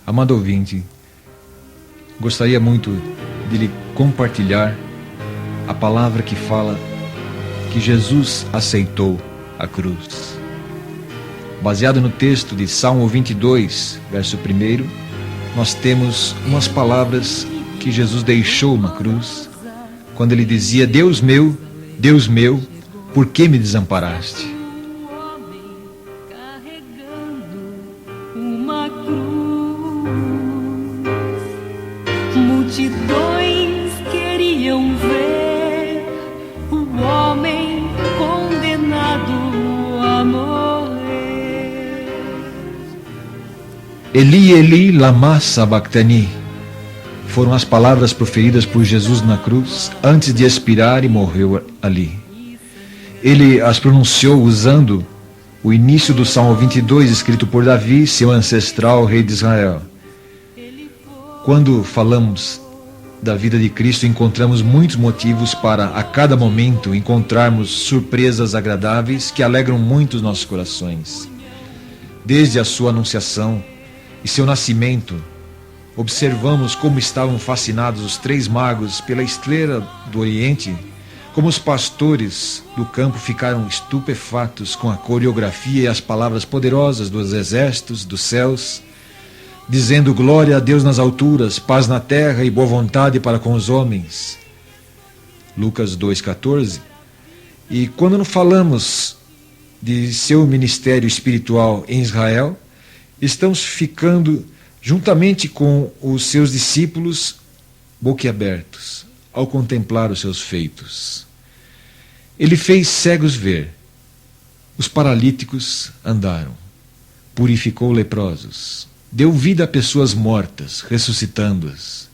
Amado ouvinte, gostaria muito de lhe compartilhar a palavra que fala que Jesus aceitou a cruz. Baseado no texto de Salmo 22, verso 1, nós temos umas palavras que Jesus deixou na cruz, quando ele dizia: Deus meu, por que me desamparaste? Uma cruz, multidões queriam ver o homem condenado a morrer. Eli, Eli, lama sabachthani, foram as palavras proferidas por Jesus na cruz antes de expirar e morreu ali. Ele as pronunciou usando o início do Salmo 22, escrito por Davi, seu ancestral rei de Israel. Quando falamos da vida de Cristo, encontramos muitos motivos para, a cada momento, encontrarmos surpresas agradáveis que alegram muito os nossos corações. Desde a sua anunciação e seu nascimento, observamos como estavam fascinados os 3 magos pela estrela do Oriente, como os pastores do campo ficaram estupefatos com a coreografia e as palavras poderosas dos exércitos dos céus, dizendo: glória a Deus nas alturas, paz na terra e boa vontade para com os homens. Lucas 2,14. E quando falamos de seu ministério espiritual em Israel, estamos ficando juntamente com os seus discípulos boquiabertos ao contemplar os seus feitos. Ele fez cegos ver, os paralíticos andaram, purificou leprosos, deu vida a pessoas mortas, ressuscitando-as,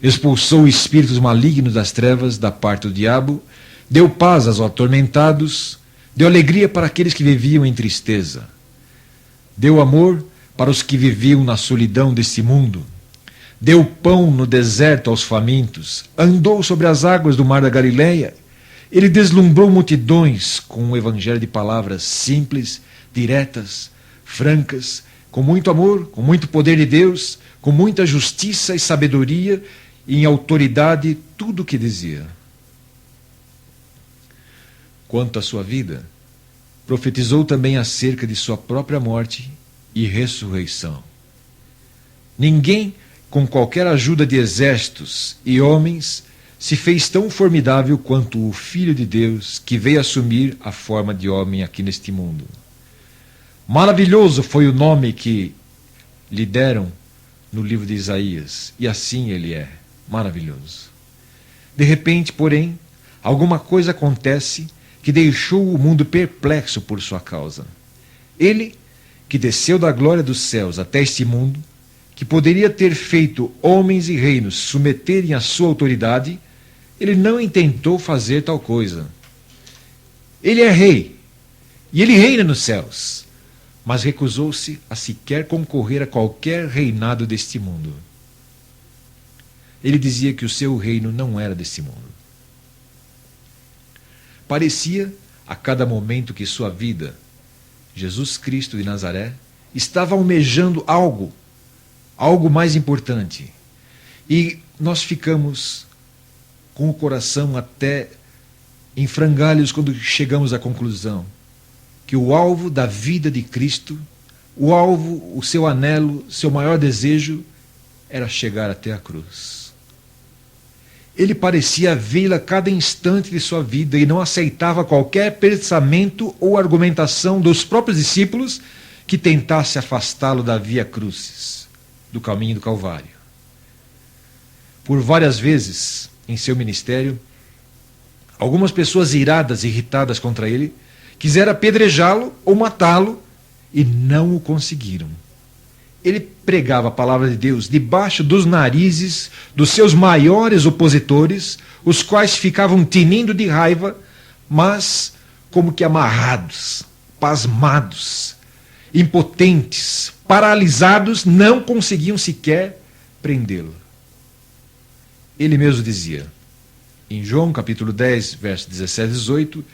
expulsou espíritos malignos das trevas da parte do diabo, deu paz aos atormentados, deu alegria para aqueles que viviam em tristeza, deu amor para os que viviam na solidão deste mundo, deu pão no deserto aos famintos, andou sobre as águas do mar da Galileia. Ele deslumbrou multidões com um evangelho de palavras simples, diretas, francas, com muito amor, com muito poder de Deus, com muita justiça e sabedoria, e em autoridade tudo o que dizia. Quanto à sua vida, profetizou também acerca de sua própria morte e ressurreição. Ninguém, com qualquer ajuda de exércitos e homens, se fez tão formidável quanto o Filho de Deus, que veio assumir a forma de homem aqui neste mundo. Maravilhoso foi o nome que lhe deram no livro de Isaías, e assim ele é, maravilhoso. De repente, porém, alguma coisa acontece que deixou o mundo perplexo por sua causa. Ele, que desceu da glória dos céus até este mundo, que poderia ter feito homens e reinos submeterem à sua autoridade, ele não intentou fazer tal coisa. Ele é rei, e ele reina nos céus, mas recusou-se a sequer concorrer a qualquer reinado deste mundo. Ele dizia que o seu reino não era deste mundo. Parecia, a cada momento que sua vida, Jesus Cristo de Nazaré, estava almejando algo mais importante. E nós ficamos com o coração até em frangalhos quando chegamos à conclusão que o alvo da vida de Cristo, o alvo, o seu anelo, seu maior desejo era chegar até a cruz. Ele parecia vê-la a cada instante de sua vida e não aceitava qualquer pensamento ou argumentação dos próprios discípulos que tentasse afastá-lo da via crucis, do caminho do Calvário. Por várias vezes em seu ministério, algumas pessoas iradas e irritadas contra ele quiseram apedrejá-lo ou matá-lo e não o conseguiram. Ele pregava a palavra de Deus debaixo dos narizes dos seus maiores opositores, os quais ficavam tinindo de raiva, mas como que amarrados, pasmados, impotentes, paralisados, não conseguiam sequer prendê-lo. Ele mesmo dizia, em João capítulo 10, versos 17 e 18,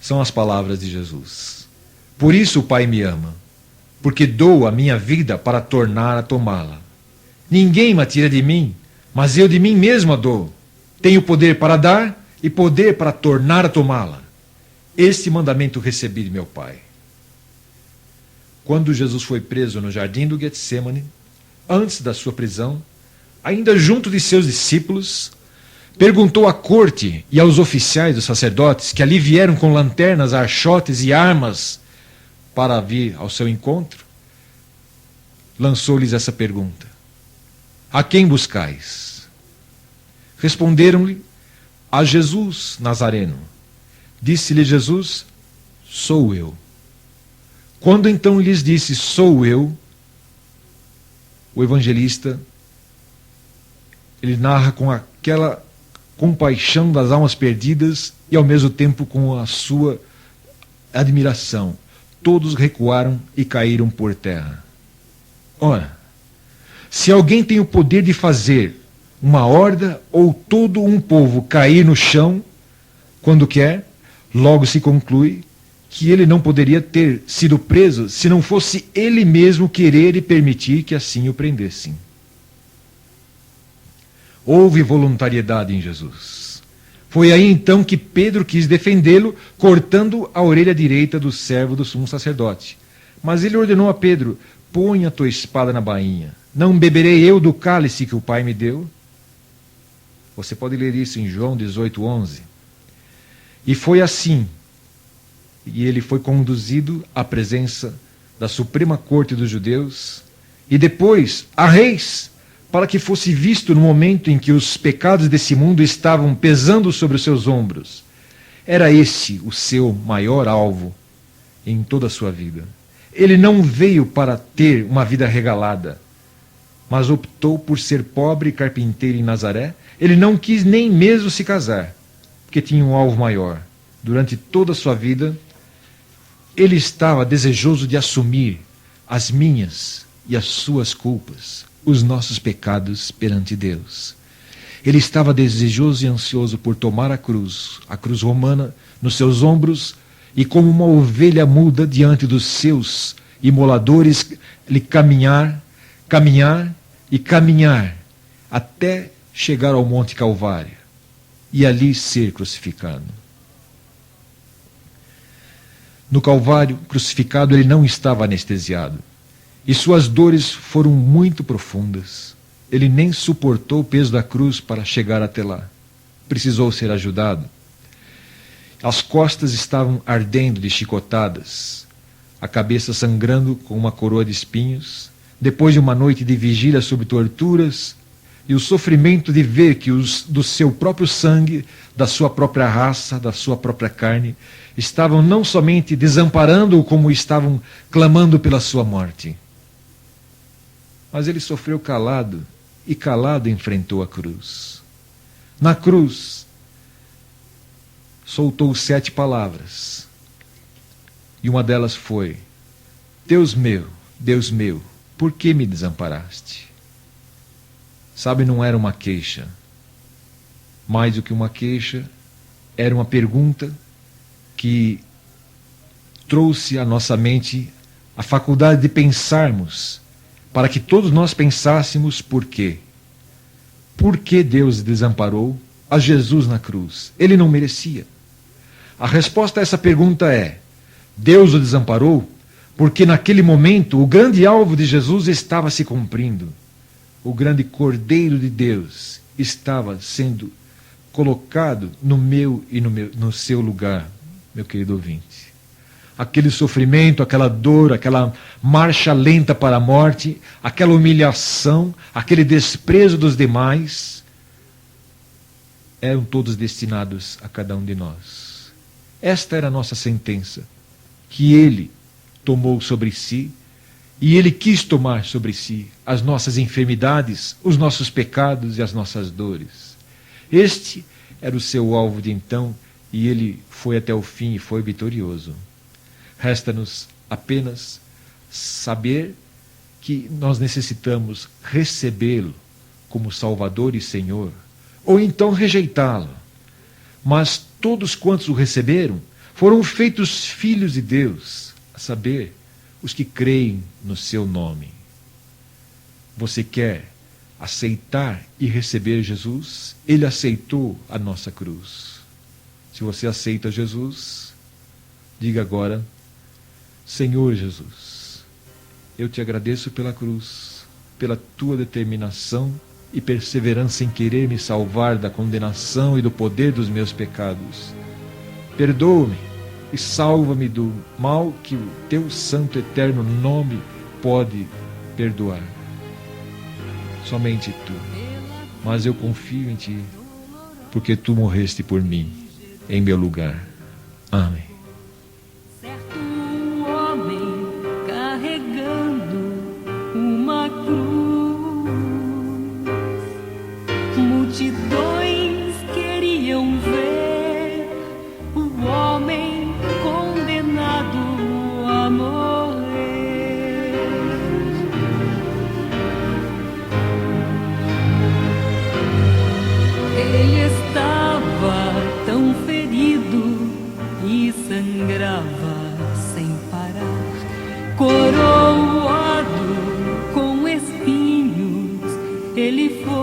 são as palavras de Jesus: por isso o Pai me ama, porque dou a minha vida para tornar a tomá-la. Ninguém me tira de mim, mas eu de mim mesmo a dou. Tenho poder para dar e poder para tornar a tomá-la. Este mandamento recebi de meu Pai. Quando Jesus foi preso no jardim do Getsemane, antes da sua prisão, ainda junto de seus discípulos, perguntou à corte e aos oficiais dos sacerdotes, que ali vieram com lanternas, archotes e armas para vir ao seu encontro, lançou-lhes essa pergunta: a quem buscais? Responderam-lhe: a Jesus Nazareno. Disse-lhe Jesus: sou eu. Quando então lhes disse: sou eu, o evangelista, ele narra com aquela compaixão das almas perdidas e ao mesmo tempo com a sua admiração. Todos recuaram e caíram por terra. Ora, se alguém tem o poder de fazer uma horda ou todo um povo cair no chão quando quer, logo se conclui que ele não poderia ter sido preso se não fosse ele mesmo querer e permitir que assim o prendessem. Houve voluntariedade em Jesus. Foi aí então que Pedro quis defendê-lo, cortando a orelha direita do servo do sumo sacerdote. Mas ele ordenou a Pedro: põe a tua espada na bainha. Não beberei eu do cálice que o Pai me deu? Você pode ler isso em João 18:11. E foi assim. E ele foi conduzido à presença da Suprema Corte dos Judeus e depois a reis, para que fosse visto no momento em que os pecados desse mundo estavam pesando sobre os seus ombros. Era esse o seu maior alvo em toda a sua vida. Ele não veio para ter uma vida regalada, mas optou por ser pobre e carpinteiro em Nazaré. Ele não quis nem mesmo se casar, porque tinha um alvo maior. Durante toda a sua vida, ele estava desejoso de assumir as minhas e as suas culpas, os nossos pecados perante Deus. Ele estava desejoso e ansioso por tomar a cruz romana, nos seus ombros, e como uma ovelha muda diante dos seus imoladores, ele caminhar e caminhar até chegar ao Monte Calvário e ali ser crucificado. No Calvário, crucificado, ele não estava anestesiado. E suas dores foram muito profundas. Ele nem suportou o peso da cruz para chegar até lá. Precisou ser ajudado. As costas estavam ardendo de chicotadas, a cabeça sangrando com uma coroa de espinhos. Depois de uma noite de vigília sob torturas, e o sofrimento de ver que os do seu próprio sangue, da sua própria raça, da sua própria carne, estavam não somente desamparando-o, como estavam clamando pela sua morte. Mas ele sofreu calado, e calado enfrentou a cruz. Na cruz, soltou 7 palavras. E uma delas foi: Deus meu, por que me desamparaste? Sabe, não era uma queixa. Mais do que uma queixa, era uma pergunta que trouxe à nossa mente a faculdade de pensarmos, para que todos nós pensássemos por quê. Por que Deus desamparou a Jesus na cruz? Ele não merecia. A resposta a essa pergunta é: Deus o desamparou porque naquele momento o grande alvo de Jesus estava se cumprindo. O grande Cordeiro de Deus estava sendo colocado no meu e no seu lugar, meu querido ouvinte. Aquele sofrimento, aquela dor, aquela marcha lenta para a morte, aquela humilhação, aquele desprezo dos demais, eram todos destinados a cada um de nós. Esta era a nossa sentença, que Ele tomou sobre si, e Ele quis tomar sobre si as nossas enfermidades, os nossos pecados e as nossas dores. Este era o seu alvo de então, e Ele foi até o fim e foi vitorioso. Resta-nos apenas saber que nós necessitamos recebê-lo como Salvador e Senhor, ou então rejeitá-lo. Mas todos quantos o receberam foram feitos filhos de Deus, a saber, os que creem no seu nome. Você quer aceitar e receber Jesus? Ele aceitou a nossa cruz. Se você aceita Jesus, diga agora: Senhor Jesus, eu te agradeço pela cruz, pela tua determinação e perseverança em querer me salvar da condenação e do poder dos meus pecados. Perdoa-me e salva-me do mal que o teu santo eterno nome pode perdoar. Somente tu. Mas eu confio em ti, porque tu morreste por mim, em meu lugar. Amém. Certo homem carregando uma cruz, multidões queriam ver o homem condenado a morrer. Ele estava tão ferido e sangrava sem parar, coroado com espinhos, ele foi,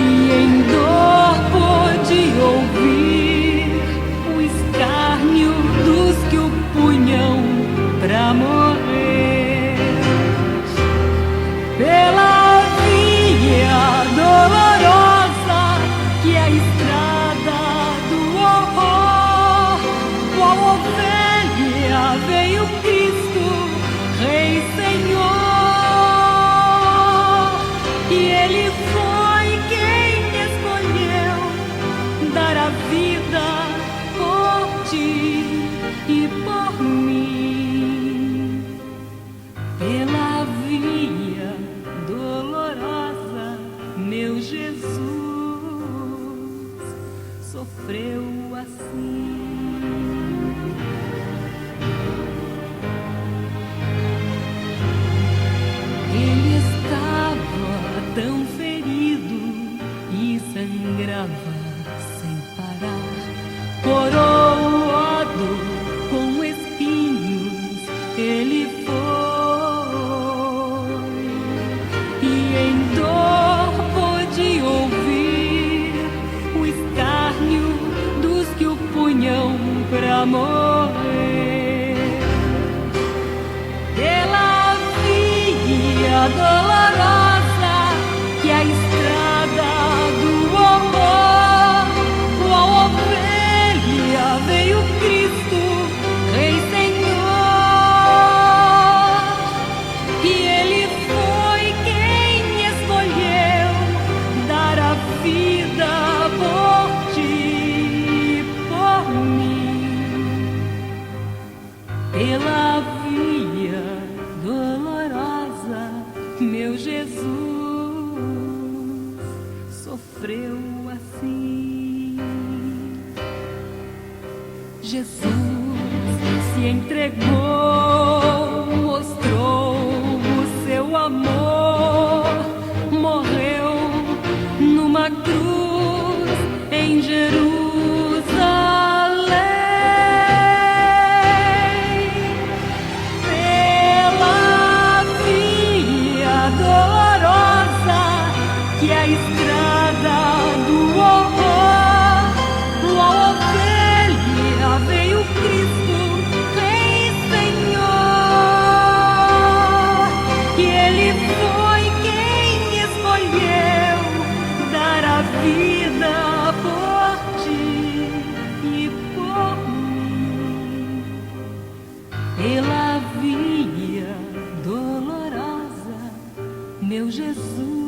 e em dor pôde ouvir o escárnio dos que o punham pra morrer. Pela via dolorosa que é a estrada do horror, qual ovelha veio Cristo, Rei Senhor, e Ele foi quem escolheu dar a vida por ti e por mim. Pela via dolorosa, meu Jesus sofreu assim. Ele estava tão ferido e sangrava sem parar, coroado com espinhos, ele foi, e em dor pôde ouvir o escárnio dos que o punham pra morrer. Pela via dolorosa que é a estrada do horror, qual ovelha veio Cristo, Rei Senhor, e Ele foi quem escolheu dar a vida por ti e por mim. Pela via dolorosa, meu Jesus sofreu assim. Jesus se entregou, mostrou o seu amor, morreu numa cruz em Jerusalém. Pela via dolorosa que é a estrada do horror, a ovelha veio Cristo, Rei Senhor, e Ele foi quem escolheu dar a vida por ti e por mim. Pela via dolorosa, meu Jesus